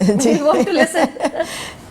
we want to listen.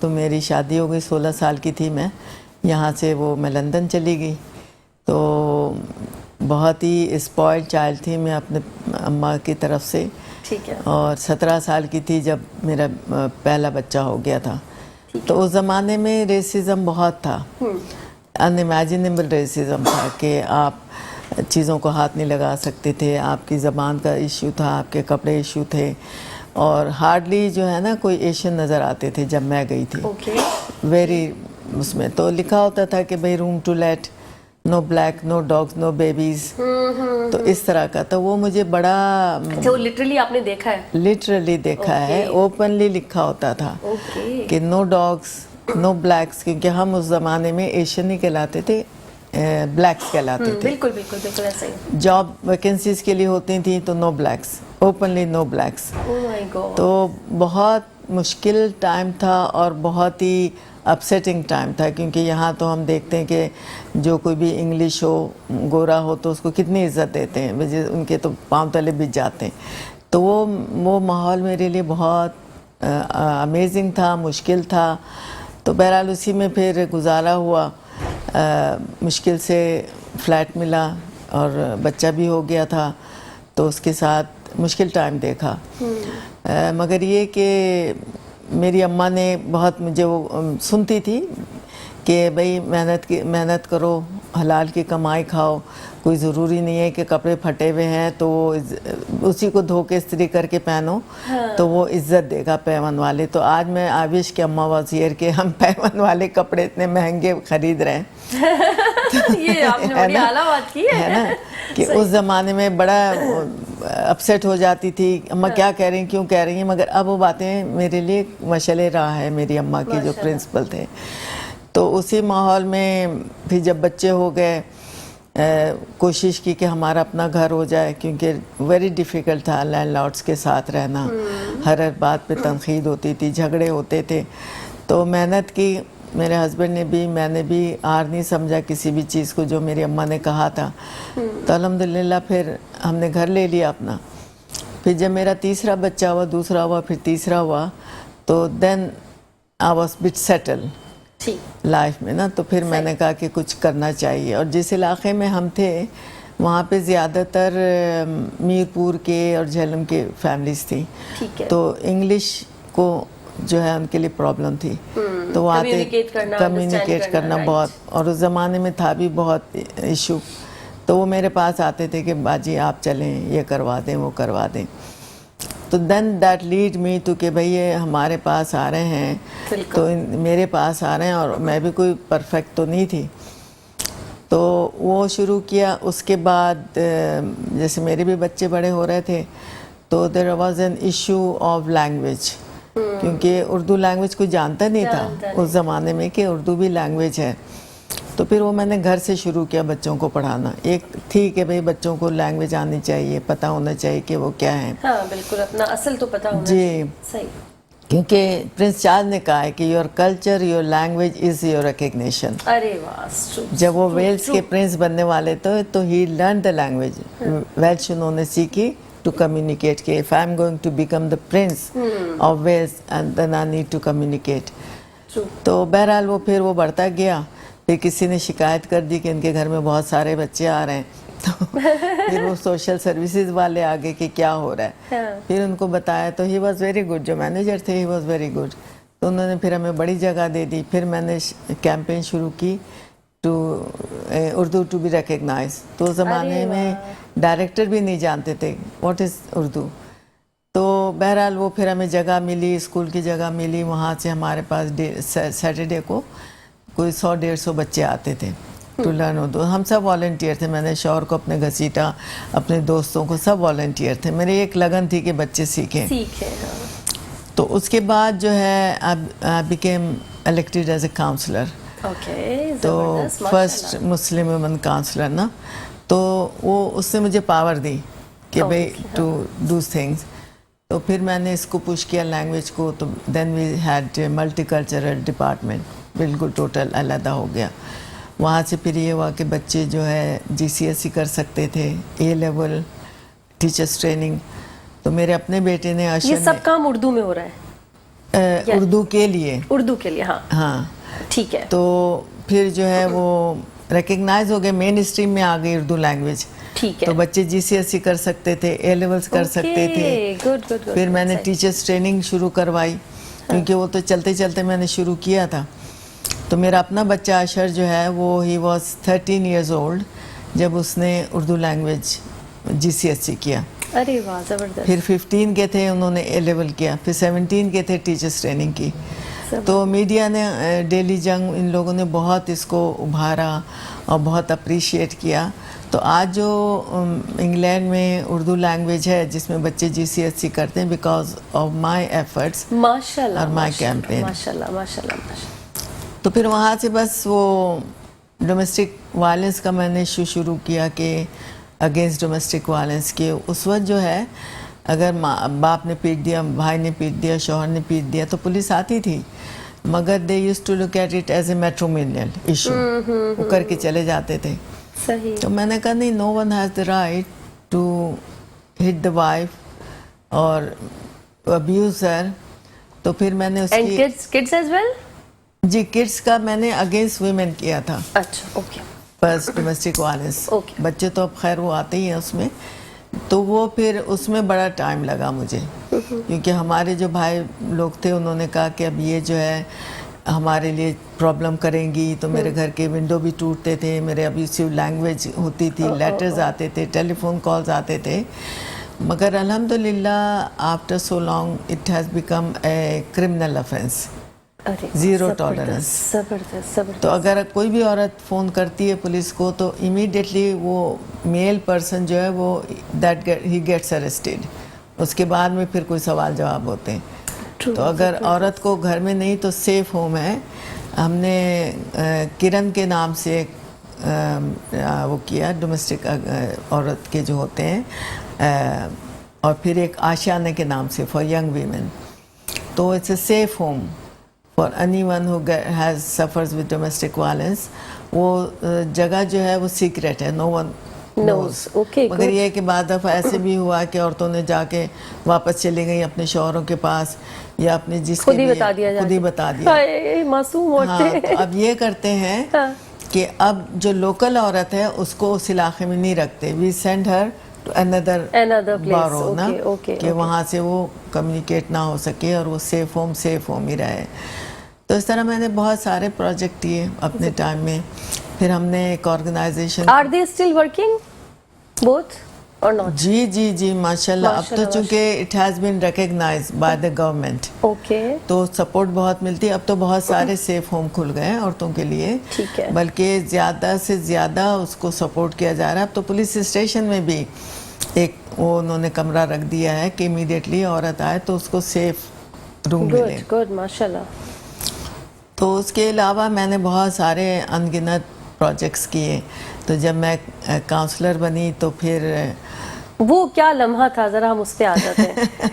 تو میری شادی ہو گئی, 16 سال کی تھی میں. یہاں سے میں لندن چلی گئی. تو بہت ہی اسپوائل چائلڈ تھی میں اپنے اماں کی طرف سے. ٹھیک ہے. اور 17 سال کی تھی جب میرا پہلا بچہ ہو گیا تھا. تو اس زمانے میں ریسزم بہت تھا, ان امیجنیبل ریسزم تھا کہ آپ چیزوں کو ہاتھ نہیں لگا سکتے تھے, آپ کی زبان کا ایشو تھا, آپ کے کپڑے ایشو تھے, اور ہارڈلی جو ہے نا کوئی ایشین نظر آتے تھے جب میں گئی تھی. ویری اس میں تو لکھا ہوتا تھا کہ بھئی room to let, no black, no dogs, no babies, تو اس طرح کا. تو وہ مجھے بڑا, اچھا وہ لٹرلی آپ نے دیکھا ہے؟ لٹرلی دیکھا ہے, اوپنلی لکھا ہوتا تھا کہ نو ڈاگز, نو بلیکس, کیونکہ ہم اس زمانے میں ایشین نہیں کہلاتے تھے, بلیکس کہلاتے تھے. بالکل بالکل بالکل ایسا ہی. جاب ویکنسیز کے لیے ہوتی تھیں تو نو بلیکس, اوپنلی نو بلیکس. تو بہت مشکل ٹائم تھا اور بہت ہی اپسیٹنگ ٹائم تھا, کیونکہ یہاں تو ہم دیکھتے ہیں کہ جو کوئی بھی انگلش ہو, گورا ہو, تو اس کو کتنی عزت دیتے ہیں, ان کے تو پاؤں تلے بچ جاتے ہیں. تو وہ ماحول میرے لیے بہت امیزنگ تھا, مشکل تھا. تو بہرحال اسی میں پھر گزارا ہوا. مشکل سے فلیٹ ملا اور بچہ بھی ہو گیا تھا, تو اس کے ساتھ مشکل ٹائم دیکھا. مگر یہ کہ میری اماں نے بہت مجھے وہ سنتی تھی کہ بھئی محنت کرو, حلال کی کمائی کھاؤ, کوئی ضروری نہیں ہے کہ کپڑے پھٹے ہوئے ہیں تو اسی کو دھو کے استری کر کے پہنو تو وہ عزت دے گا پیون والے. تو آج میں آوش کے اماں وزیر کے ہم پیون والے کپڑے اتنے مہنگے خرید رہے ہیں. یہ آپ نے بڑی اعلیٰ بات کی ہے نا, کہ اس زمانے میں بڑا اپسیٹ ہو جاتی تھی, اماں کیا کہہ رہی ہیں, کیوں کہہ رہی ہیں, مگر اب وہ باتیں میرے لیے مشعل راہ ہے میری اماں کے جو پرنسپل تھے. تو اسی ماحول میں پھر جب بچے ہو گئے, کوشش کی کہ ہمارا اپنا گھر ہو جائے, کیونکہ ویری ڈیفیکلٹ تھا لینڈ لارڈس کے ساتھ رہنا. ہر بات پہ تنقید ہوتی تھی, جھگڑے ہوتے تھے. تو محنت کی میرے ہسبینڈ نے بھی, میں نے بھی ہار نہیں سمجھا کسی بھی چیز کو جو میری اماں نے کہا تھا. تو الحمدللہ پھر ہم نے گھر لے لیا اپنا. پھر جب میرا تیسرا بچہ ہوا, دوسرا ہوا, پھر تیسرا ہوا, تو then I was bit settle life میں نا. تو پھر میں نے کہا کہ کچھ کرنا چاہیے. اور جس علاقے میں ہم تھے وہاں پہ زیادہ تر میرپور کے اور جہلم کے فیملیز تھیں, تو انگلش کو جو ہے ان کے لیے پرابلم تھی. تو وہ آتے کمیونیکیٹ کرنا بہت, اور اس زمانے میں تھا بھی بہت ایشو. تو وہ میرے پاس آتے تھے کہ باجی آپ چلیں, یہ کروا دیں, وہ کروا دیں. تو دین دیٹ لیڈ می ٹو کہ بھئی یہ ہمارے پاس آ رہے ہیں, تو میرے پاس آ رہے ہیں, اور میں بھی کوئی پرفیکٹ تو نہیں تھی. تو وہ شروع کیا. اس کے بعد جیسے میرے بھی بچے بڑے ہو رہے تھے, تو there was an issue of language, کیونکہ اردو لینگویج کوئی جانتا نہیں تھا اس زمانے میں کہ اردو بھی لینگویج ہے. تو پھر وہ میں نے گھر سے شروع کیا بچوں کو پڑھانا. ایک تھی کہ بھئی بچوں کو لینگویج آنی چاہیے, پتہ ہونا چاہیے کہ وہ کیا ہیں. ہاں بالکل, اپنا اصل تو پتہ ہونا چاہیے. صحیح. کیونکہ پرنس چارلز نے کہا ہے کہ your culture, your language is your recognition. ارے واہ. جب وہ ویلز کے پرنس بننے والے تو ہی لرن دا لینگویج. ویلش انہوں نے سیکھی to communicate کہ if I'm going to become the prince of Wales and then I need to communicate. تو بہرحال وہ پھر وہ بڑھتا گیا. پھر کسی نے شکایت کر دی کہ ان کے گھر میں بہت سارے بچے آ رہے ہیں, تو پھر وہ سوشل سروسز والے آگے کہ کیا ہو رہا ہے. پھر ان کو بتایا تو ہی واز ویری گڈ, جو مینیجر تھے ہی واز ویری گڈ. تو انہوں نے پھر ہمیں بڑی جگہ دے دی. پھر میں نے کیمپین شروع کی to Urdu to be recognise. تو اس زمانے میں ڈائریکٹر بھی نہیں جانتے تھے واٹ از اردو. تو بہرحال وہ پھر ہمیں جگہ ملی, اسکول کی جگہ ملی. وہاں سے ہمارے پاس سیٹرڈے کو کوئی 100-150 بچے آتے تھے ٹو لرن اردو. ہم سب والنٹیئر تھے. میں نے شوہر کو اپنے گھسیٹا, اپنے دوستوں کو, سب والنٹیئر تھے. میری ایک لگن تھی کہ بچے سیکھیں. تو اس کے بعد جو ہے I became elected as a counselor. تو فرسٹ مسلم ویمن کاؤنسلر نا. تو وہ اس نے مجھے پاور دی کہ بھئی ٹو ڈو تھنگس. تو پھر میں نے اس کو پش کیا لینگویج کو. تو then we had multi cultural department, بالکل ٹوٹل علیحدہ ہو گیا. وہاں سے پھر یہ ہوا کہ بچے جو ہے GCSE کر سکتے تھے, A لیول, ٹیچرس ٹریننگ. تو میرے اپنے بیٹے نے یہ سب کام اردو میں ہو رہا ہے. اردو کے لیے. اردو کے لیے. ہاں ہاں ٹھیک ہے. تو پھر جو ہے وہ ریکگنائز ہو گئے, مین اسٹریم میں آ گئی اردو لینگویج. ٹھیک ہے. تو بچے GCSE کر سکتے تھے, اے لیولس کر سکتے تھے. Good good. پھر میں نے ٹیچرس ٹریننگ شروع کروائی, کیونکہ وہ تو چلتے چلتے میں نے شروع کیا تھا. تو میرا اپنا بچہ اشر جو ہے وہ ہی واز 13 ایئرز اولڈ جب اس نے اردو لینگویج GCSE کیا. ارے واہ زبردست. پھر 15 کے تھے انہوں نے اے لیول کیا, پھر 17 کے تھے ٹیچرس ٹریننگ کی. تو میڈیا نے, ڈیلی جنگ, ان لوگوں نے بہت اس کو ابھارا اور بہت اپریشیٹ کیا. تو آج جو انگلینڈ میں اردو لینگویج ہے جس میں بچے GCSE کرتے ہیں, بیکاز آف مائی ایفرٹس ماشاءاللہ اور مائی کیمپین. ماشاءاللہ ماشاءاللہ ماشاءاللہ. تو پھر وہاں سے بس وہ ڈومیسٹک وائلنس کا میں نے شروع کیا کہ اگینسٹ ڈومیسٹک وائلنس کے اس وقت جو ہے اگر باپ نے پیٹ دیا, بھائی نے پیٹ دیا, شوہر نے پیٹ دیا تو پولیس آتی تھی, مگر they use to look at it as a matrimonial issue, وہ کر کے چلے جاتے تھے. صحیح. تو میں نے کہا نہیں, no one has the right to hit the wife or abuse her. تو پھر میں نے اس اینڈ کی کڈس ایز ویل. جی کڈس کا میں نے اگینسٹ ویمن کیا تھا. اچھا اوکے. بس ڈومیسٹک وائلنس. Okay. بچے تو اب خیر وہ آتے ہی ہیں اس میں. تو وہ پھر اس میں بڑا ٹائم لگا مجھے, کیونکہ ہمارے جو بھائی لوگ تھے انہوں نے کہا کہ اب یہ جو ہے ہمارے لیے پرابلم کریں گی. تو میرے گھر کے ونڈو بھی ٹوٹتے تھے, میرے ابیوسیو لینگویج ہوتی تھی, لیٹرز آتے تھے, ٹیلی فون کالز آتے تھے. مگر الحمدللہ after so long it has become a criminal offence, zero tolerance. زبردست زبردست. تو اگر کوئی بھی عورت فون کرتی ہے پولیس کو تو امیڈیٹلی وہ میل پرسن جو ہے وہ ہی گیٹس اریسٹڈ. اس کے بعد میں پھر کوئی سوال جواب ہوتے ہیں. تو اگر عورت کو گھر میں نہیں تو سیف ہوم ہے. ہم نے کرن کے نام سے ایک وہ کیا, ڈومیسٹک عورت کے جو ہوتے ہیں, اور پھر ایک آشیانہ کے نام سے فار ینگ ویمن. تو it's a safe home for anyone who has suffers with domestic violence. وہ جگہ جو ہے وہ سیکرٹ ہے, no one knows. مگر یہ کہ بعد دفعہ ایسے بھی ہوا کہ عورتوں نے جا کے واپس چلی گئی اپنے شوہروں کے پاس, یا اپنے جس کے لیے خود ہی بتا دیا. معصوم ہاں, تو اب یہ کرتے ہیں کہ اب جو لوکل عورت ہے اس کو اس علاقے میں نہیں رکھتے. we send her to another borough نا, کہ وہاں سے وہ کمیونیکیٹ نہ ہو سکے اور وہ سیف ہوم ہی رہے. تو اس طرح میں نے بہت سارے پروجیکٹ کیے اپنے ٹائم میں. پھر ہم نے ایک organisation. Are they still working both or not? جی جی جی ماشاءاللہ. اب تو چونکہ it has been recognised by the government, تو سپورٹ بہت ملتی ہے. اب تو بہت سارے سیف ہوم کھل گئے ہیں عورتوں کے لیے, بلکہ زیادہ سے زیادہ اس کو سپورٹ کیا جا رہا ہے. اب تو پولیس اسٹیشن میں بھی ایک وہ انہوں نے کمرہ رکھ دیا ہے کہ امیڈیٹلی عورت آئے تو اس کو سیف روم ملے. گڈ ماشاءاللہ. تو اس کے علاوہ میں نے بہت سارے ان گنت پروجیکٹس کیے. تو جب میں کاؤنسلر بنی تو پھر وہ کیا لمحہ تھا, ذرا ہم اس پہ آ جاتے ہیں.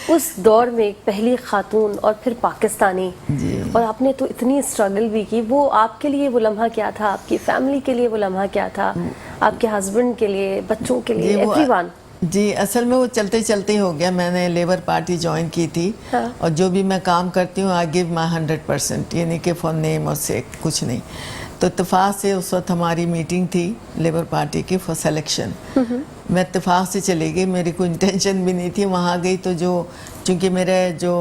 اس دور میں ایک پہلی خاتون اور پھر پاکستانی, اور آپ نے تو اتنی اسٹرگل بھی کی. وہ آپ کے لیے وہ لمحہ کیا تھا, آپ کی فیملی کے لیے وہ لمحہ کیا تھا, آپ کے ہسبینڈ کے لیے, بچوں کے لیے, ایوری ون؟ جی اصل میں وہ چلتے چلتے ہی ہو گیا. میں نے لیبر پارٹی جوائن کی تھی, اور جو بھی میں کام کرتی ہوں آئی گیو مائی 100%, یعنی کہ فار نیم اور سے کچھ نہیں. تو اتفاق سے اس وقت ہماری میٹنگ تھی لیبر پارٹی کی فار سلیکشن. میں اتفاق سے چلی گئی, میری کوئی انٹینشن بھی نہیں تھی. وہاں گئی تو چونکہ میرے جو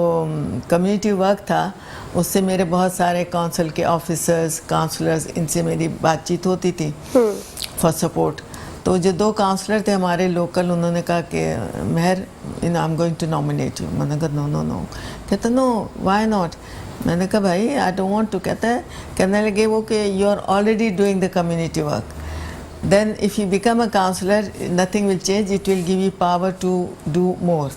کمیونٹی ورک تھا اس سے میرے بہت سارے کونسل کے آفیسرز, کاؤنسلرز, ان سے میری بات چیت ہوتی تھی فار سپورٹ. تو جو 2 کاؤنسلر تھے ہمارے لوکل, انہوں نے کہا کہ Mehr I am going to nominate you. میں نے کہا نو. کہتا نو وائی ناٹ. میں نے کہا بھائی آئی ڈونٹ وانٹ ٹو. کہنے لگے وہ کہ you are already doing the community work, then if you become a councillor nothing will change, it will give you power to do more.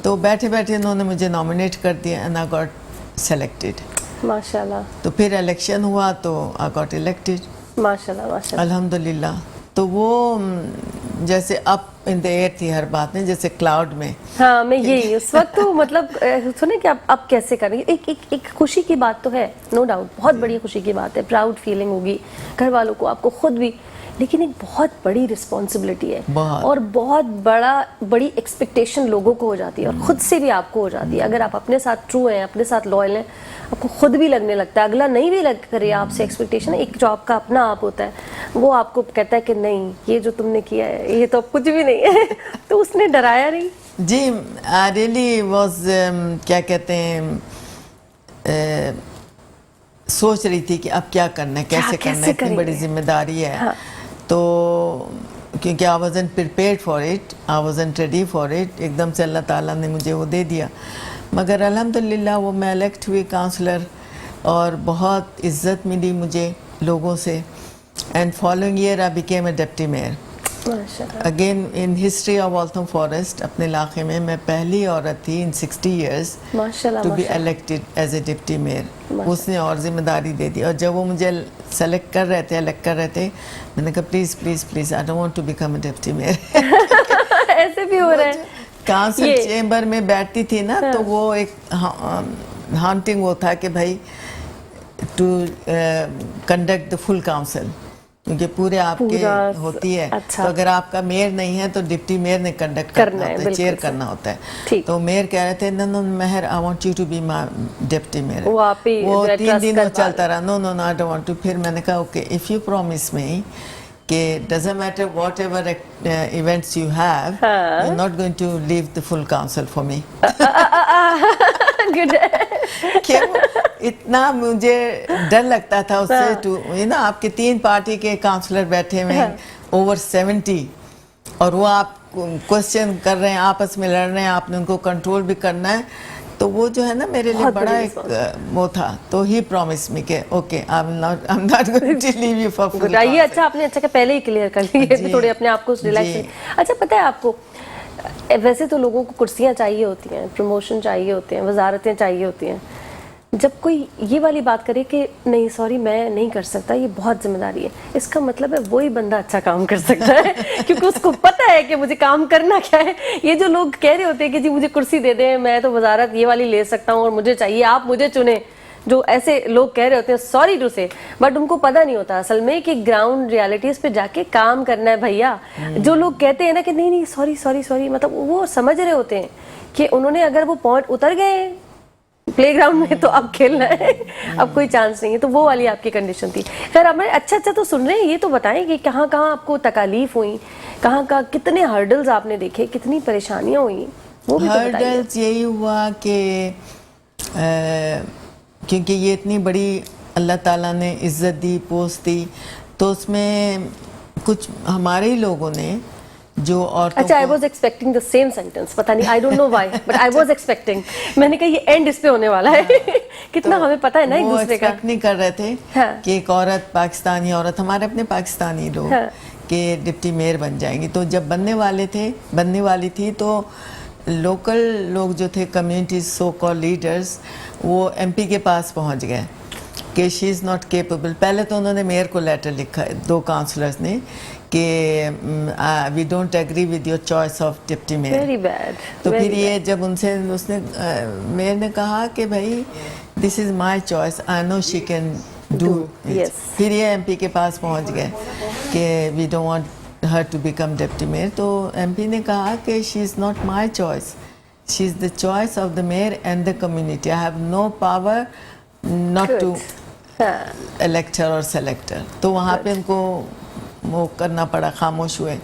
تو بیٹھے بیٹھے انہوں نے مجھے نامینیٹ کر دیا اینڈ آئی گاٹ سلیکٹڈ. ماشاءاللہ. تو پھر الیکشن ہوا تو آئی گاٹ الیکٹڈ. ماشاءاللہ ماشاءاللہ الحمدللہ. تو وہ جیسے اپ ان دا ایئر تھی ہر بات میں, جیسے کلاؤڈ میں. ہاں میں یہی اس وقت تو مطلب سنیں کہ آپ کیسے کریں گے. ایک خوشی کی بات تو ہے, نو ڈاؤٹ, بہت بڑی خوشی کی بات ہے, پراؤڈ فیلنگ ہوگی گھر والوں کو, آپ کو خود بھی, لیکن ایک بہت بڑی رسپانسبلٹی ہے بہت. اور بہت بڑی ایکسپیکٹیشن لوگوں کو ہو جاتی ہے اور خود سے بھی آپ کو ہو جاتی ہے. اگر آپ اپنے ساتھ ٹرو ہیں, اپنے ساتھ لوئل ہیں, آپ کو خود بھی لگنے لگتا ہے, اگلا نہیں بھی لگ کرے آپ سے ایکسپیکٹیشن, ایک جو آپ کا اپنا آپ ہوتا ہے وہ آپ کو کہتا ہے کہ نہیں یہ جو تم نے کیا ہے یہ تو کچھ بھی نہیں ہے. تو اس نے ڈرایا نہیں؟ جی, آئی ریئلی واز, کیا کہتے ہیں, سوچ رہی تھی کہ اب کیا کرنا ہے, کیسے کرنا ہے, اتنی بڑی ذمہ داری ہے. تو کیونکہ آئی wasn't prepared for it, I wasn't ready for it, ایک دم سے اللہ تعالیٰ نے مجھے وہ دے دیا. مگر الحمدللہ وہ میں الیکٹ ہوئی کاؤنسلر اور بہت عزت ملی مجھے لوگوں سے. And following year I became a deputy mayor. Again in history of Waltham Forest, اپنے علاقے میں پہلی عورت تھی in 60 years to be elected as a deputy mayor. اس نے اور ذمہ داری دے دی. اور جب وہ مجھے سلیکٹ کر رہے تھے, الیکٹ کر رہے تھے, میں نے کہا please please please I don't want to become a deputy mayor. ایسے بھی ہو رہا ہے. کاؤنسل چیمبر میں بیٹھتی تھی نا, تو وہ ایک ہانٹنگ وہ تھا کہ بھائی to conduct the full council, کیونکہ پورے آپ کے ہوتی ہے. تو اگر آپ کا میئر نہیں ہے تو ڈپٹی میئر نے کنڈکٹ کرنا ہوتا ہے, چیئر کرنا ہوتا ہے. تو میئر کہہ رہے تھے no Mehr I want you to be my deputy mayor. وہ 3 دنوں چلتا رہا, no I don't want to. پھر میں نے کہا okay if you promise me کہ doesn't matter whatever events you have, you are not going to leave the full council for me. کہ اتنا مجھے ڈر لگتا تھا اس سے. نا آپ کے 3 پارٹی کے کاؤنسلر بیٹھے ہوئے ہیں, اوور 70, اور وہ آپ کوشچن کر رہے ہیں, آپس میں لڑ رہے ہیں, آپ نے ان کو کنٹرول بھی کرنا ہے. تو وہ جو ہے نا میرے لیے بڑا ایک وہ تھا. تو ہی پرومس می کہ okay I am not going to leave you for full. یہ اچھا آپ نے اچھا کہ پہلے ہی کلیئر کر لیے, تھوڑے اپنے آپ کو ریلیکس. اچھا پتہ ہے آپ کو, ویسے تو لوگوں کو کرسیاں چاہیے ہوتی ہیں, پروموشن چاہیے ہوتے ہیں, وزارتیں چاہیے ہوتی ہیں. جب کوئی یہ والی بات کرے کہ نہیں سوری میں نہیں کر سکتا, یہ بہت ذمہ داری ہے, اس کا مطلب ہے وہی بندہ اچھا کام کر سکتا ہے کیونکہ اس کو پتہ ہے کہ مجھے کام کرنا کیا ہے. یہ جو لوگ کہہ رہے ہوتے ہیں کہ جی مجھے کرسی دے دیں, میں تو وزارت یہ والی لے سکتا ہوں اور مجھے چاہیے, آپ مجھے چنیں, جو ایسے لوگ کہہ رہے ہوتے ہیں, سوری ٹو سے, بٹ ان کو پتہ نہیں ہوتا اصل میں کہ گراؤنڈ ریالٹیز پہ جا کے کام کرنا ہے بھیا. جو لوگ کہتے ہیں نا کہ نہیں سوری سوری سوری, مطلب وہ سمجھ رہے ہوتے ہیں کہ انہوں نے اگر وہ پوائنٹ اتر گئے پلے گراؤنڈ میں تو اب کھیلنا ہے, اب کوئی چانس نہیں ہے. تو وہ والی آپ کی کنڈیشن تھی. خیر آپ اچھا تو سن رہے ہیں, یہ تو بتائیں کہ کہاں کہاں آپ کو تکالیف ہوئیں, کہاں کہاں کتنے ہرڈلز آپ نے دیکھے, کتنی پریشانیاں ہوئیں, وہ بھی تو بتائیے. ہرڈلز یہی ہوا کہ کیونکہ یہ اتنی بڑی اللہ تعالیٰ نے عزت دی, پوسٹ دی, تو اس میں کچھ ہمارے ہی لوگوں نے جو عورتوں اچھا, I was expecting the same sentence, پتہ نہیں I don't know why, but I was expecting. میں نے کہا یہ اینڈ اس پہ ہونے والا ہے. کتنا ہمیں پتہ ہے نا ایک دوسرے کا. وہ ایکسپیکٹ نہیں کر رہے تھے کہ ایک عورت, پاکستانی عورت, ہمارے اپنے پاکستانی لوگ کہ ڈپٹی میئر بن جائیں گی. تو جب بننے والی تھی تو لوکل لوگ جو تھے, کمیونٹیز, سو کال لیڈرز, وہ ایم پی کے پاس پہنچ گئے کہ شی از ناٹ کیپیبل. پہلے تو انہوں نے میئر کو لیٹر لکھا, 2 کاؤنسلرز نے, کہ we don't agree with your choice of deputy mayor. Very bad. تو پھر یہ جب اس نے میئر نے کہا کہ بھائی this is my choice, I know she can do. پھر یہ ایم پی کے پاس پہنچ گئے کہ we don't want her to become deputy mayor. تو ایم پی نے کہا کہ she is not my choice, she is the choice of the mayor and the community. I have no power not to elect her or select ہر. تو وہاں پہ ان کو وہ کرنا پڑا, خاموش ہوئے.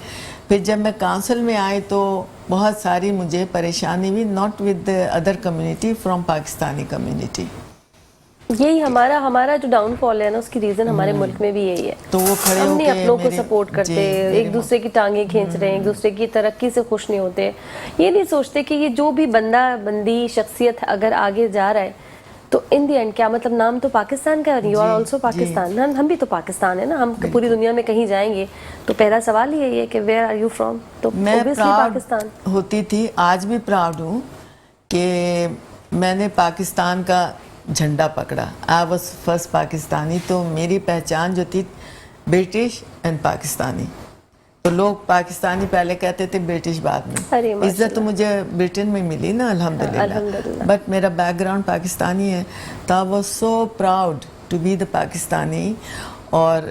پھر جب میں کاؤنسل میں آئی تو بہت ساری مجھے پریشانی ہوئی, not with other community, from Pakistani community. یہی ہمارا جو ڈاؤن فال ہے نا, اس کی ریزن ہمارے ملک میں بھی یہی ہے. تو وہ کھڑے ہم نے اپنوں کو سپورٹ کرتے, ایک دوسرے کی ٹانگیں کھینچ رہے ہیں, ایک دوسرے کی ترقی سے خوش نہیں ہوتے. یہ نہیں سوچتے کہ یہ جو بھی بندی شخصیت اگر آگے جا رہا ہے تو ان دی اینڈ کیا مطلب, نام تو پاکستان کا ہے, یو آر آلسو پاکستان. ہم بھی تو پاکستان ہے نا, ہم پوری دنیا میں کہیں جائیں گے تو پہلا سوال یہی ہے کہ ویئر آر یو فرام. تو میں پراؤڈ ہوتی تھی, آج بھی پراؤڈ ہوں کہ میں نے پاکستان کا جھنڈا پکڑا. I was first Pakistani. تو میری پہچان جو تھی برٹش اینڈ پاکستانی. تو لوگ پاکستانی پہلے کہتے تھے, برٹش بعد میں. عزت تو مجھے برٹن میں ملی نا الحمدللہ, بٹ میرا بیک گراؤنڈ پاکستانی ہے. تو I was so proud to be the Pakistani. اور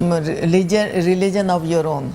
religion of your own.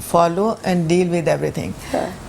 follow and deal with everything.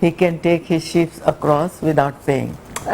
he can take his ships across without paying.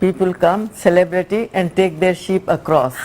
people come celebrity and take their ship across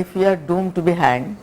if you are doomed to be hanged,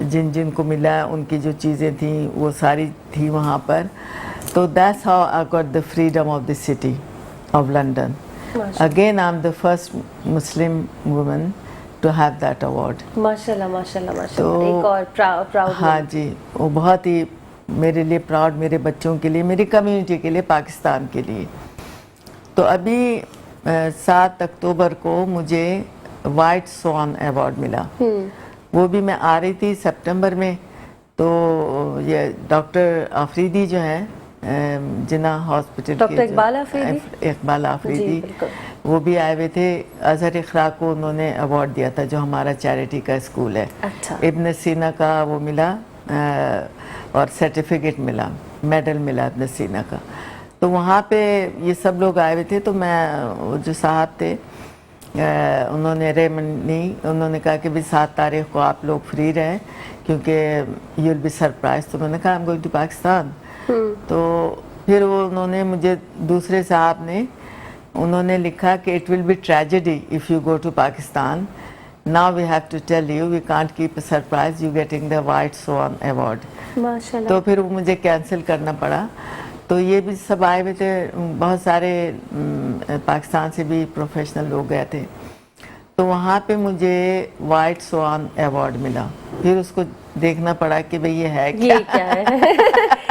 جن جن کو ملا ان کی جو چیزیں تھیں وہ ساری تھی وہاں پر. تو that's how I got the freedom of the city of London. Again I am the first Muslim woman to have that award. ماشاءاللہ ماشاءاللہ ماشاءاللہ. ایک اور پراؤڈ. ہاں جی, وہ بہت ہی میرے لیے پراؤڈ, میرے بچوں کے لیے, میری کمیونٹی کے لیے, پاکستان کے لیے. تو ابھی 7 اکتوبر کو مجھے وائٹ سوان ایوارڈ ملا. وہ بھی میں آ رہی تھی سپٹمبر میں, تو یہ ڈاکٹر آفریدی جو ہے جناح ہاسپٹل کے, ڈاکٹر اقبال آفریدی, وہ بھی آئے ہوئے تھے. اظہر اقرا کو انہوں نے ایوارڈ دیا تھا جو ہمارا چیریٹی کا اسکول ہے. ابن سینا کا وہ ملا اور سرٹیفکیٹ ملا, میڈل ملا ابن سینا کا. تو وہاں پہ یہ سب لوگ آئے ہوئے تھے. تو میں جو صاحب تھے انہوں نے انہوں نے کہا کہ بھی 7 تاریخ کو آپ لوگ فری رہیں کیونکہ یو ول بی سرپرائز. تو میں نے کہا I am going to Pakistan. تو پھر وہ انہوں نے مجھے, دوسرے صاحب نے انہوں نے لکھا کہ it will be tragedy if you go to Pakistan. Now we have to tell you we can't keep a surprise, you getting the white swan award. تو پھر وہ مجھے کینسل کرنا پڑا. تو یہ بھی سب آئے ہوئے تھے, بہت سارے پاکستان سے بھی پروفیشنل لوگ گئے تھے. تو وہاں پہ مجھے وائٹ سوان ایوارڈ ملا. پھر اس کو دیکھنا پڑا کہ بھئی یہ ہے کیا ہے,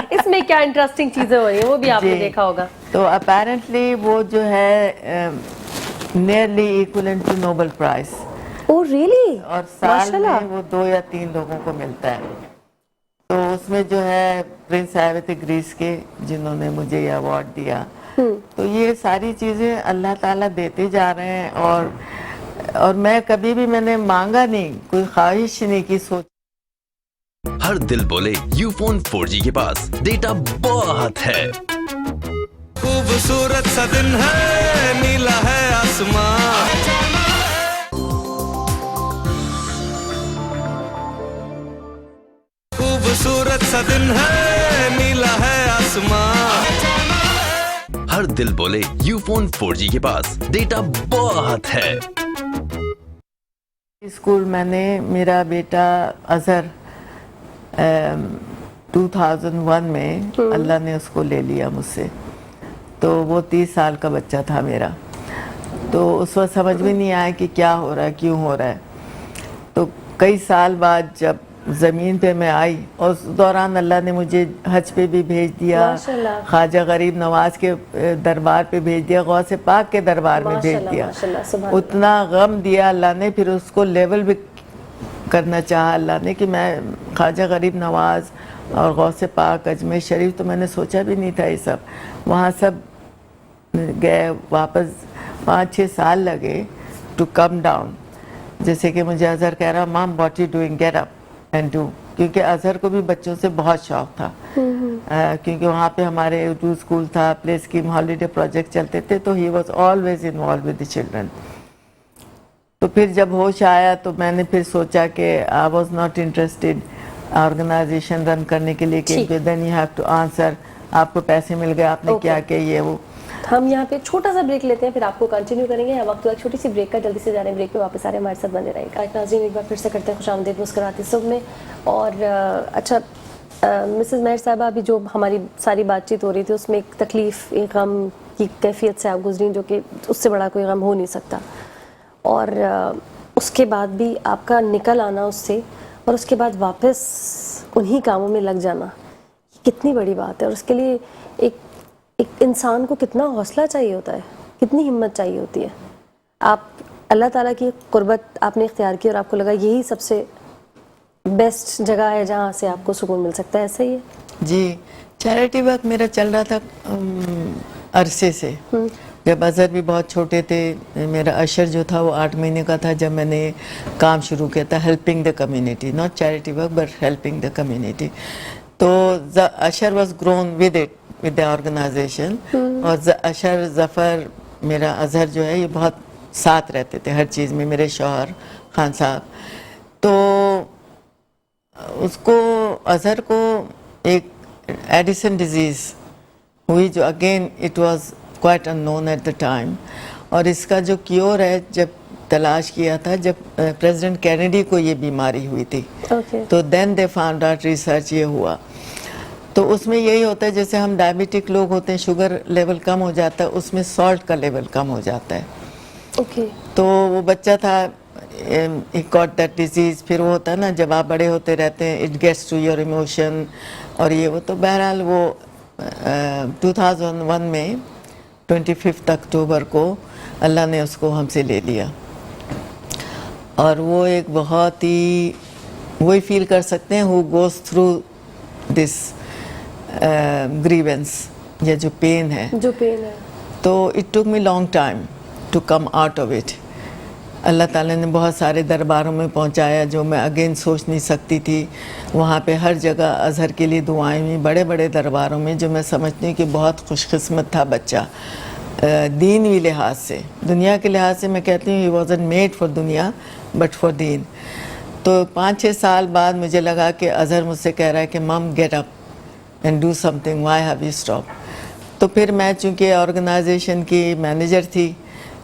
اس میں کیا انٹرسٹنگ چیزیں ہو رہی ہیں, وہ بھی آپ نے دیکھا ہوگا. تو اپیرنٹلی وہ جو ہے nearly equivalent to Nobel prize. Oh really? اور سال میں وہ 2 یا 3 لوگوں کو ملتا ہے. تو اس میں جو ہے پرنس آئے تھے گریس کے جنہوں نے مجھے یہ ایوارڈ دیا. تو یہ ساری چیزیں اللہ تعالیٰ دیتے جا رہے ہیں. اور میں کبھی بھی میں نے مانگا نہیں, کوئی خواہش نہیں کی, سوچ. ہر دل بولے یو فون 4G کے پاس ڈیٹا بہت ہے. خوبصورت سا دن ہے, نیلا ہے آسمان, خوبصورت سا دن ہے, نیلا ہے آسمان. ہر دل بولے یو فون 4G کے پاس ڈیٹا بہت ہے. اسکول میں نے, میرا بیٹا اظہر 2001 میں اللہ نے اس کو لے لیا مجھ سے. تو وہ 30 سال کا بچہ تھا میرا. تو اس وقت سمجھ میں نہیں آیا کہ کیا ہو رہا ہے, کیوں ہو رہا ہے. تو کئی سال بعد جب زمین پہ میں آئی, اور اس دوران اللہ نے مجھے حج پہ بھی بھیج دیا, خواجہ غریب نواز کے دربار پہ بھیج دیا, غوث پاک کے دربار میں بھیج دیا. اتنا غم دیا اللہ نے, پھر اس کو لیول بھی کرنا چاہا اللہ نے کہ میں خواجہ غریب نواز اور غوث پاک, اجمیر شریف, تو میں نے سوچا بھی نہیں تھا یہ سب. وہاں سب گئے, واپس 5-6 سال لگے ٹو کم ڈاؤن. جیسے کہ مجھے اظہر کہہ رہا, mum what you doing, get up and do. کیونکہ اظہر کو بھی بچوں سے بہت شوق تھا, کیونکہ وہاں پہ ہمارے اردو اسکول تھا, پلے اسکیم, ہالیڈے پروجیکٹ چلتے تھے, تو he was always involve with the children. تو پھر جب ہوش آیا تو میں نے پھر سوچا کہ I was not interested organization run کرنے کے لیے, کیونکہ then you have to answer, آپ کو پیسے مل گئے, آپ نے کیا کہ یہ وہ. ہم یہاں پہ چھوٹا سا بریک لیتے ہیں, پھر آپ کو کنٹینیو کریں گے. وقت ایک چھوٹی سی بریک کا, جلدی سے جا رہے ہیں بریک پہ, واپس آ رہے ہیں, ہمارے ساتھ بنے رہے گا. ناظرین ایک بار پھر سے کرتے ہیں خوش آمدید مسکراتی صبح میں. اور اچھا مسز مہر صاحبہ, ابھی جو ہماری ساری بات چیت ہو رہی تھی اس میں ایک تکلیف, ایک غم کی کیفیت سے آپ گزریں, جو کہ اس سے بڑا کوئی غم ہو نہیں سکتا. اور اس کے بعد بھی آپ کا نکل آنا اس سے, اور اس کے بعد واپس انہی کاموں میں لگ جانا, کتنی بڑی بات ہے. اور اس کے لیے ایک انسان کو کتنا حوصلہ چاہیے ہوتا ہے, کتنی ہمت چاہیے ہوتی ہے. آپ اللہ تعالیٰ کی قربت آپ نے اختیار کی, اور آپ کو لگا یہی سب سے بیسٹ جگہ ہے جہاں سے آپ کو سکون مل سکتا ہے. ایسا ہی ہے جی. چیریٹی ورک میرا چل رہا تھا عرصے سے, جب اظہر بھی بہت چھوٹے تھے. میرا اشر جو تھا وہ 8 مہینے کا تھا جب میں نے کام شروع کیا تھا, helping the community, not charity work but helping the community. تو Ashar was grown with it, with the organization. اور اشر, ظفر, میرا اظہر جو ہے یہ بہت ساتھ رہتے تھے ہر چیز میں, میرے شوہر خان صاحب. تو اس کو, اظہر کو ایک ایڈیسن ڈیزیز ہوئی, جو again it was quite unknown at the time. اور اس کا جو کیور ہے, جب تلاش کیا تھا جب پریزیڈنٹ کینیڈی کو یہ بیماری ہوئی تھی. اوکے. تو دین دے فاؤنڈ آؤٹ ریسرچ یہ ہوا. تو اس میں یہی ہوتا ہے جیسے ہم ڈائبیٹک لوگ ہوتے ہیں, شوگر لیول کم ہو جاتا ہے, اس میں سالٹ کا لیول کم ہو جاتا ہے. اوکے. تو وہ بچہ تھا, he got that disease. پھر وہ ہوتا ہے نا جب آپ بڑے ہوتے رہتے ہیں, it gets to your emotion اور یہ وہ. تو بہرحال وہ 2001 میں 25 اکتوبر کو اللہ نے اس کو ہم سے لے لیا. اور وہ ایک بہت ہی, وہی فیل کر سکتے ہیں who goes through this grievance, یہ جو پین ہے. جو پین ہے. تو it took me long time to come out of it. اللہ تعالیٰ نے بہت سارے درباروں میں پہنچایا جو میں اگین سوچ نہیں سکتی تھی. وہاں پہ ہر جگہ اظہر کے لیے دعائیں ہوئی, بڑے بڑے درباروں میں, جو میں سمجھتی ہوں کہ بہت خوش قسمت تھا بچہ دینی لحاظ سے. دنیا کے لحاظ سے میں کہتی ہوں he wasn't made for دنیا but for دین. تو 5-6 سال بعد مجھے لگا کہ اظہر مجھ سے کہہ رہا ہے کہ mum get up and do something, why have you stop. تو پھر میں چونکہ آرگنائزیشن کی مینیجر تھی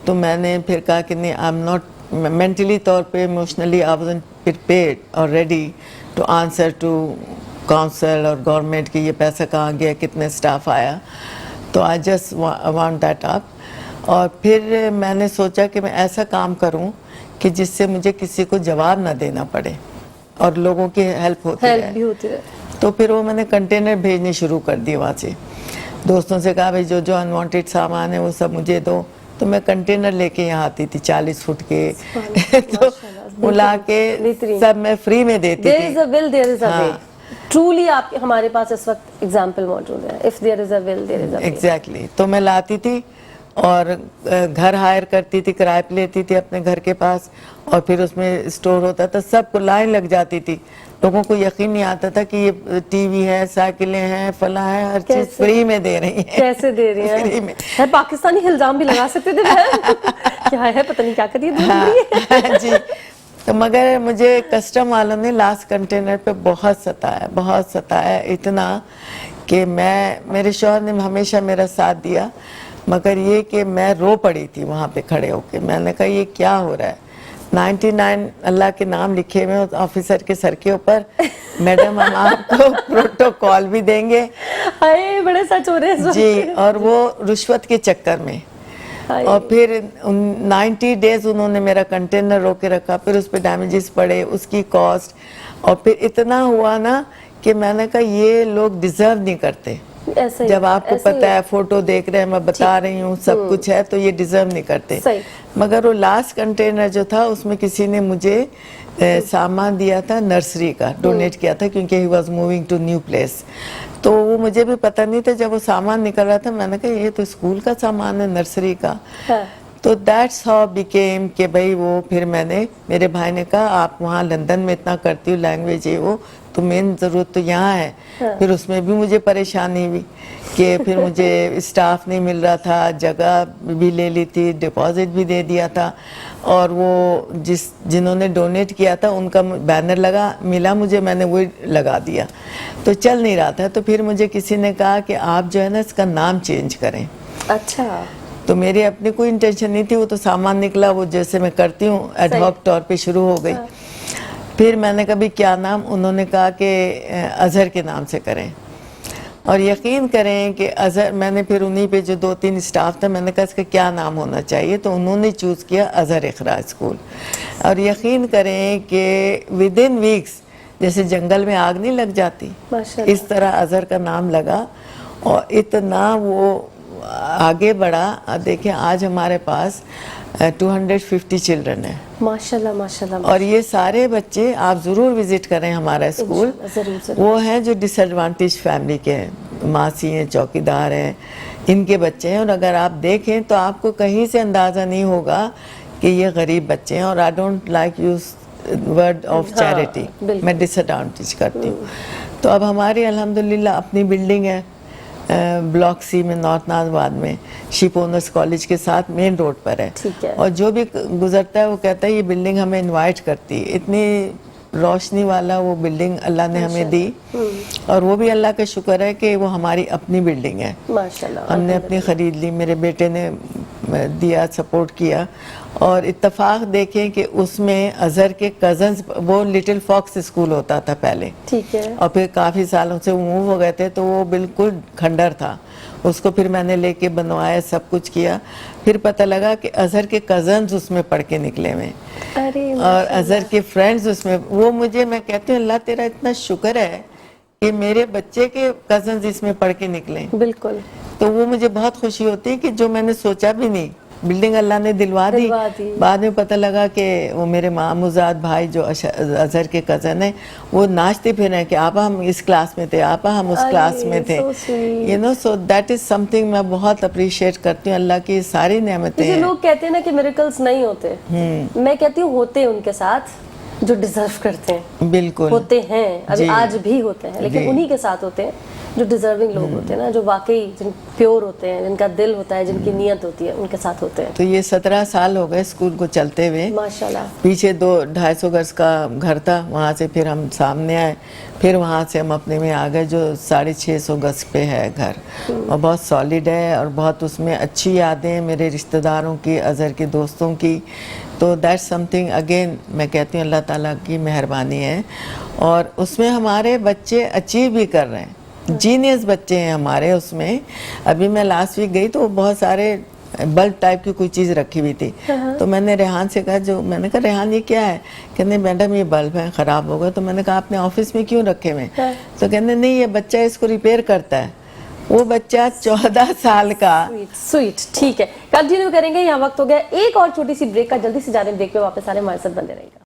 تو میں نے پھر کہا کہ نہیں, آئی ایم ناٹ مینٹلی طور پہ, ایموشنلی آئی وازنٹ پریپیئرڈ اور ready to answer to council اور گورنمنٹ کی یہ پیسہ کہاں گیا, کتنے اسٹاف آیا. تو I just want that up. اور پھر میں نے سوچا کہ میں ایسا کام کروں کہ جس سے مجھے کسی کو جواب نہ دینا پڑے اور لوگوں کی ہیلپ ہوتی رہے. تو پھر وہ میں نے کنٹینر بھیجنے شروع کر دیے وہاں سے. دوستوں سے کہا بھائی جو انوانٹیڈ سامان ہے وہ سب مجھے دو. تو میں کنٹینر لے کے یہاں آتی تھی 40 فٹ کے, تو بلا کے سب میں فری میں دیتی تھی. There is a will, there is a way. Truly آپ ہمارے پاس اس وقت ایگزامپل موجود ہے. If there is a will, there is a way. Exactly. تو میں لاتی تھی اور گھر ہائر کرتی تھی, کرائے پہ لیتی تھی اپنے گھر کے پاس, اور پھر اس میں اسٹور ہوتا تھا. سب کو لائن لگ جاتی تھی. لوگوں کو یقین نہیں آتا تھا کہ یہ ٹی وی ہے, سائیکلیں ہیں, فلاں ہے, ہر چیز فری میں دے رہی ہیں. کیسے دے رہی ہیں؟ فری میں. پاکستانی الزام بھی لگا سکتے تھے کیا ہے, پتہ نہیں کیا کریے. جی. تو مگر مجھے کسٹم والوں نے لاسٹ کنٹینر پہ بہت ستایا اتنا کہ میرے شوہر نے ہمیشہ میرا ساتھ دیا, مگر یہ کہ میں رو پڑی تھی وہاں پہ کھڑے ہو کے. میں نے کہا یہ کیا ہو رہا ہے. 99 اللہ کے نام لکھے ہوئے آفیسر کے سر کے اوپر, میڈم ہم آپ کو پروٹوکول بھی دیں گے. بڑے سچ ہو رہے ہیں جی. اور وہ رشوت کے چکر میں. اور پھر 90 ڈیز انہوں نے میرا کنٹینر رو کے رکھا, پھر اس پہ ڈیمیجز پڑے, اس کی کاسٹ. اور پھر اتنا ہوا نا کہ میں نے کہا یہ لوگ ڈیزرو نہیں کرتے. جب آپ کو پتہ ہے, فوٹو دیکھ رہے ہیں, میں بتا رہی ہوں, سب کچھ ہے, تو یہ ڈیزرو نہیں کرتے. مگر وہ لاسٹ کنٹینر جو تھا اس میں کسی نے مجھے سامان دیا تھا نرسری کا, ڈونیٹ کیا تھا, کیونکہ he was moving to new place. تو وہ مجھے بھی پتہ نہیں تھا. جب وہ سامان نکل رہا تھا میں نے کہا یہ تو اسکول کا سامان ہے, نرسری کا. تو دیٹس ہاؤ بیکیم کہ بھائی وہ پھر میں نے, میرے بھائی نے کہا آپ وہاں لندن میں اتنا کرتی ہو لینگویج یہ وہ, تو مین ضرورت تو یہاں ہے. پھر اس میں بھی مجھے پریشانی ہوئی کہ پھر مجھے اسٹاف نہیں مل رہا تھا, جگہ بھی لے لی تھی, ڈپازٹ بھی دے دیا تھا, اور وہ جنہوں نے ڈونیٹ کیا تھا ان کا بینر ملا مجھے, میں نے وہی لگا دیا. تو چل نہیں رہا تھا. تو پھر مجھے کسی نے کہا کہ آپ جو ہے نا اس کا نام چینج کریں. اچھا. تو میری اپنی کوئی انٹینشن نہیں تھی, وہ تو سامان نکلا, وہ جیسے میں کرتی ہوں ایڈ ہاک طور پہ شروع ہو گئی. پھر میں نے کہا بھی کیا نام, انہوں نے کہا کہ اظہر کے نام سے کریں. اور یقین کریں کہ اظہر, میں نے پھر انہی پہ جو 2-3 اسٹاف تھا, میں نے کہا اس کا کیا نام ہونا چاہیے, تو انہوں نے چوز کیا اظہر اقرا اسکول. اور یقین کریں کہ ود ان ویکس جیسے جنگل میں آگ نہیں لگ جاتی, اس طرح اظہر کا نام لگا, اور اتنا وہ آگے بڑھا. دیکھیں آج ہمارے پاس 250 چلڈرن ہیں. ماشاءاللہ ماشاءاللہ. اور یہ سارے بچے آپ ضرور وزٹ کریں ہمارا اسکول. وہ ہیں جو ڈس ایڈوانٹیج فیملی کے ہیں, ماسی ہیں, چوکیدار ہیں, ان کے بچے ہیں. اور اگر آپ دیکھیں تو آپ کو کہیں سے اندازہ نہیں ہوگا کہ یہ غریب بچے ہیں. اور I don't like use word of charity, میں ڈس ایڈوانٹیج کرتی ہوں. تو اب ہماری الحمدللہ اپنی بلڈنگ ہے بلاک سی میں, نارتھ نازآباد میں, شپ اونرز کالج کے ساتھ مین روڈ پر ہے. اور جو بھی گزرتا ہے وہ کہتا ہے یہ بلڈنگ ہمیں انوائٹ کرتی ہے. اتنی روشنی والا وہ بلڈنگ اللہ نے ہمیں دی, اور وہ بھی اللہ کا شکر ہے کہ وہ ہماری اپنی بلڈنگ ہے. ہم نے اپنی خرید لی, میرے بیٹے نے دیا, سپورٹ کیا. اور اتفاق دیکھیں کہ اس میں اظہر کے کزنز, وہ لٹل فاکس اسکول ہوتا تھا پہلے, ٹھیک ہے, اور پھر کافی سالوں سے موو ہو گئے تھے, تو وہ بالکل کھنڈر تھا. اس کو پھر میں نے لے کے بنوایا, سب کچھ کیا. پھر پتہ لگا کہ اظہر کے کزنز اس میں پڑھ کے نکلے ہوئے, ارے اور اظہر کے فرینڈز اس میں. وہ مجھے, میں کہتی ہوں اللہ تیرا اتنا شکر ہے کہ میرے بچے کے کزنز اس میں پڑھ کے نکلے. بالکل, تو وہ مجھے بہت خوشی ہوتی ہے کہ جو میں نے سوچا بھی نہیں, بلڈنگ اللہ نے دلوا دی. بعد میں پتہ لگا کہ وہ میرے ماموزاد بھائی جو اظہر کے کزن ہیں, وہ ناچتے پھر ہیں کہ آپا ہم اس کلاس میں تھے, آپا ہم اس کلاس میں تھے. You know, so that is something میں بہت اپریشیٹ کرتی ہوں. اللہ کی ساری نعمتیں ہیں. لوگ کہتے ہیں نا کہ میریکلز نہیں ہوتے, میں کہتی ہوں ہوتے ہیں ان کے ساتھ جو ڈیزرو کرتے ہیں. بالکل ہوتے ہیں, ابھی آج بھی ہوتے ہیں, لیکن انہی کے ساتھ ہوتے ہیں جو ڈیزرونگ لوگ ہوتے ہیں نا, جو واقعی جن پیور ہوتے ہیں, جن کا دل ہوتا ہے, جن کی نیت ہوتی ہے, ان کے ساتھ ہوتے ہیں. تو یہ 17 سال ہو گئے اسکول کو چلتے ہوئے. ماشاءاللہ. پیچھے 200-250 گز کا گھر تھا, وہاں سے پھر ہم سامنے آئے, پھر وہاں سے ہم اپنے میں آ گئے جو 650 گز پہ ہے گھر, اور بہت سالڈ ہے, اور بہت اس میں اچھی یادیں میرے رشتہ داروں کی, اظہر کے دوستوں کی. تو دیٹس سم تھنگ اگین میں کہتی ہوں اللہ تعالیٰ کی مہربانی ہے. اور اس میں ہمارے بچے اچیو بھی کر رہے ہیں, جینیس بچے ہیں ہمارے اس میں. ابھی میں لاسٹ ویک گئی تو بہت سارے بلب ٹائپ کی کوئی چیز رکھی ہوئی تھی, تو میں نے ریحان سے کہا, جو میں نے کہا ریحان یہ کیا ہے, کہنے میڈم یہ بلب ہے, خراب ہو گیا. تو میں نے کہا آپ نے آفس میں کیوں رکھے ہوئے, تو کہنے نہیں یہ بچہ اس کو ریپیئر کرتا ہے. وہ بچہ 14 سال کا. سویٹ, ٹھیک ہے, کنٹینیو کریں گے. یہاں وقت ہو گیا ایک اور چھوٹی سی بریک کا, جلدی سے جا رہے ہیں بریک پہ, واپس آنے ہمارے ساتھ بندے رہے گا.